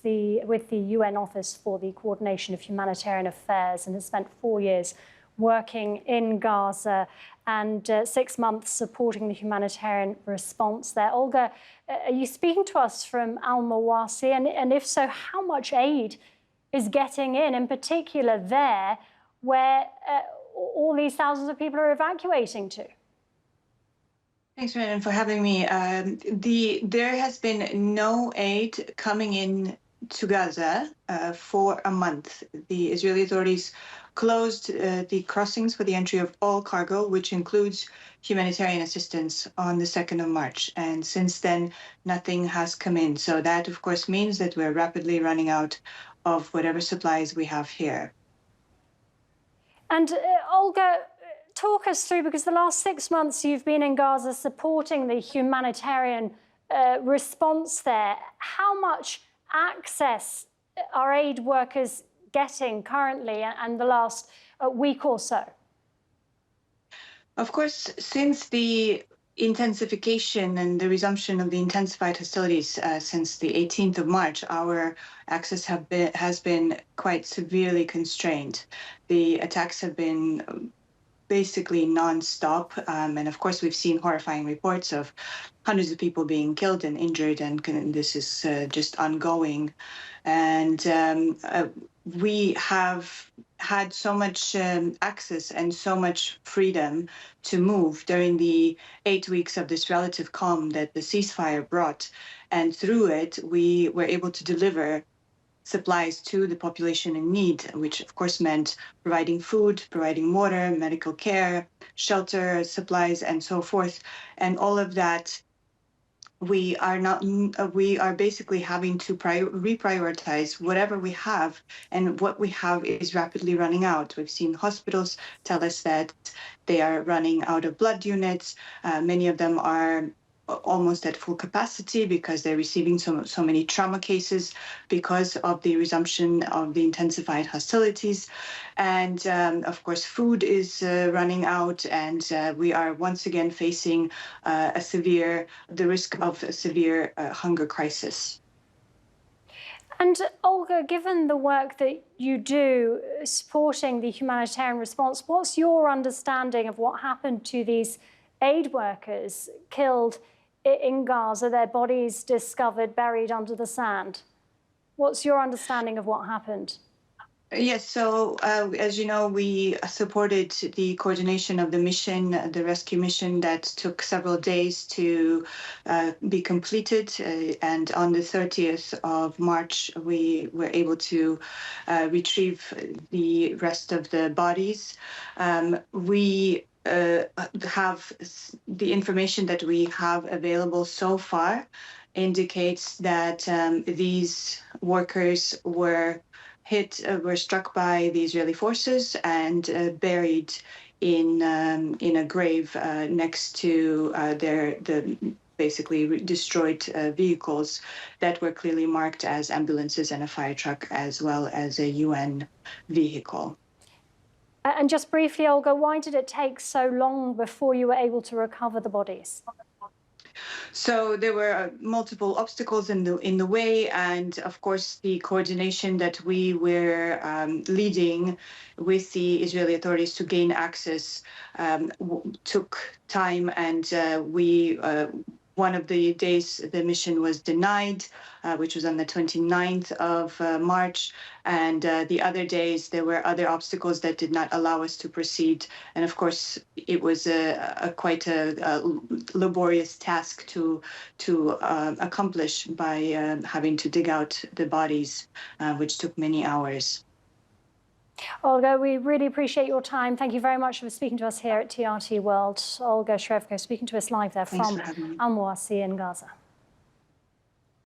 with the UN Office for the Coordination of Humanitarian Affairs and has spent 4 years working in Gaza and 6 months supporting the humanitarian response there. Olga, are you speaking to us from Al-Mawasi? And if so, how much aid is getting in particular there where all these thousands of people are evacuating to? Thanks, Brennan, for having me. There has been no aid coming in to Gaza for a month. The Israeli authorities closed the crossings for the entry of all cargo, which includes humanitarian assistance, on the 2nd of March. And since then, nothing has come in. So that, of course, means that we're rapidly running out of whatever supplies we have here. And Olga, talk us through, because the last 6 months you've been in Gaza supporting the humanitarian response there. How much access are aid workers getting currently and the last week or so? Of course, since the intensification and the resumption of the intensified hostilities since the 18th of March, our access has been quite severely constrained. The attacks have been basically non-stop. And of course, we've seen horrifying reports of hundreds of people being killed and injured, and this is just ongoing. And we have had so much access and so much freedom to move during the 8 weeks of this relative calm that the ceasefire brought. And through it, we were able to deliver supplies to the population in need, which of course meant providing food, providing water, medical care, shelter, supplies, and so forth. And all of that, we are basically having to reprioritize whatever we have, and what we have is rapidly running out. We've seen hospitals tell us that they are running out of blood units. Many of them are almost at full capacity because they're receiving so many trauma cases because of the resumption of the intensified hostilities. And of course, food is running out, and we are once again facing the risk of a severe hunger crisis. And Olga, given the work that you do supporting the humanitarian response, what's your understanding of what happened to these aid workers killed in Gaza, their bodies discovered buried under the sand? What's your understanding of what happened? Yes, so as you know, we supported the coordination of the mission, the rescue mission that took several days to be completed. And on the 30th of March, we were able to retrieve the rest of the bodies. We have the information that we have available so far indicates that these workers were struck by the Israeli forces and buried in a grave next to the basically destroyed vehicles that were clearly marked as ambulances and a fire truck, as well as a UN vehicle. And just briefly, Olga, why did it take so long before you were able to recover the bodies? So there were multiple obstacles in the way, and of course the coordination that we were leading with the Israeli authorities to gain access took time, and one of the days the mission was denied, which was on the 29th of March. And the other days, there were other obstacles that did not allow us to proceed. And of course, it was quite a laborious task to accomplish by having to dig out the bodies, which took many hours. Olga, we really appreciate your time. Thank you very much for speaking to us here at TRT World. Olga Cherevko speaking to us live there from Al-Mawasi in Gaza.